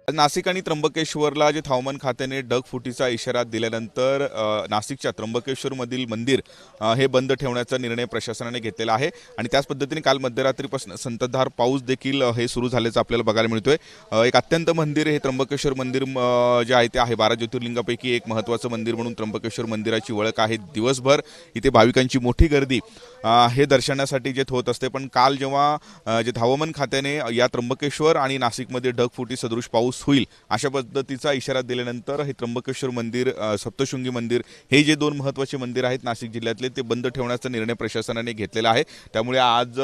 नाशिक आणि त्र्यंबकेश्वरला जे हवामान खात्याने ढगफुटीचा इशारा दिल्यानंतर नाशिकच्या त्र्यंबकेश्वरमधील मंदिर हे बंद ठेवण्याचा निर्णय प्रशासनाने घेतलेला आहे आणि त्याच पद्धतीने काल मध्यरात्रीपासून संततधार पाऊस देखील हे सुरू झाल्याचं आपल्याला बघायला मिळतोय। एक अत्यंत मंदिर हे त्र्यंबकेश्वर मंदिर जे आहे ते आहे 12 ज्योतिर्लिंगापैकी एक महत्त्वाचं मंदिर म्हणून त्र्यंबकेश्वर मंदिराची ओळख आहे। दिवसभर इथे भाविकांची मोठी गर्दी हे दर्शनासाठी जे होत असते, पण काल जेव्हा जे हवामान खात्याने या त्र्यंबकेश्वर आणि नाशिकमध्ये ढगफुटी सदृश पाऊस होईल अशा पद्धतीचा इशारा दिल्यानंतर हे त्र्यंबकेश्वर मंदिर सप्तशृंगी मंदिर हे जे दोन महत्त्वाचे मंदिर आहेत नाशिक जिल्ह्यातले ते बंद ठेवण्याचा निर्णय प्रशासनाने घेतलेला आहे। त्यामुळे आज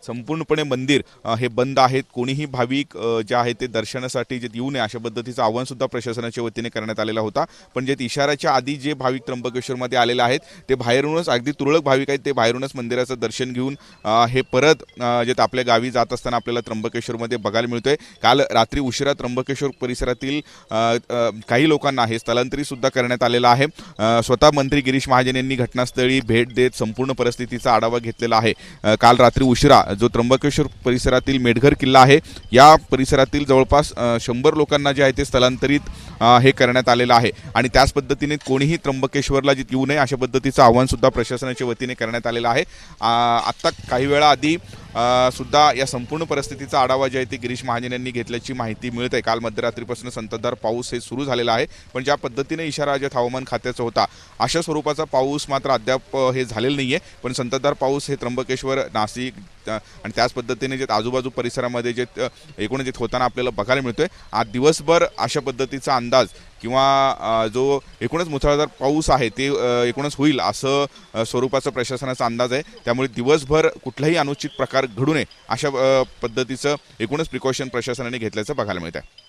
संपूर्णपणे मंदिर हे बंद आहेत। कोणीही भाविक जे आहे ते दर्शनासाठी जे येऊ नये अशा पद्धतीचं आवाहन सुद्धा प्रशासनाच्या वतीने करण्यात आलेला होता। पण जे इशाऱ्याच्या आधी जे भाविक त्र्यंबकेश्वरमध्ये आलेले आहेत ते बाहेरूनच अगदी तुरळक भाविक आहेत, ते बाहेरूनच मंदिराचं दर्शन घेऊन हे परत जे आपल्या गावी जात असताना आपल्याला त्र्यंबकेश्वरमध्ये बघायला मिळतोय। काल रात्री उशिरा त्र्यंबकेश्वर परिसरातील काही लोकांना हे स्थलांतरित सुद्धा करण्यात आलेलं आहे। स्वतः मंत्री गिरीश महाजन यांनी घटनास्थळी भेट देत संपूर्ण परिस्थितीचा आढावा घेतलेला आहे। काल रात्री उशिरा जो त्र्यंबकेश्वर परिसरातील मेढघर किल्ला आहे या परिसरातील जवळपास 100 लोकांना जे आहे ते स्थलांतरित हे करण्यात आलेलं आहे आणि त्याच पद्धतीने कोणीही त्र्यंबकेश्वरला येऊ नये अशा पद्धतीचं आवाहन सुद्धा प्रशासनाच्या वतीने करण्यात आलेलं आहे। आता काही वेळाआधी सुद्धा या संपूर्ण परिस्थितीचा आढावा जे आहे ते गिरीश महाजन यांनी घेतल्याची माहिती मिळत आहे। काल मध्यरात्रीपासून संततधार पाऊस हे सुरू झालेला आहे, पण ज्या पद्धतीने इशारा ज्या हवामान खात्याचा होता अशा स्वरूपाचा पाऊस मात्र अद्याप हे झालेला नाहीये। पण संततधार पाऊस हे त्र्यंबकेश्वर नाशिक आणि त्याच पद्धतीने जे आजूबाजू परिसरामध्ये जे एकूणच होताना आपल्याला बघायला मिळतोय। आज दिवसभर अशा पद्धतीचा अंदाज किंवा जो एकूणच मुसळधार पाऊस आहे ते एकूणच होईल असं स्वरूपाचा प्रशासनाचा अंदाज आहे। त्यामुळे दिवसभर कुठलाही अनुचित प्रकार घडू नये अशा पद्धतीचं एकूणच प्रिकॉशन प्रशासनाने घेतल्याचं बघायला मिळत आहे।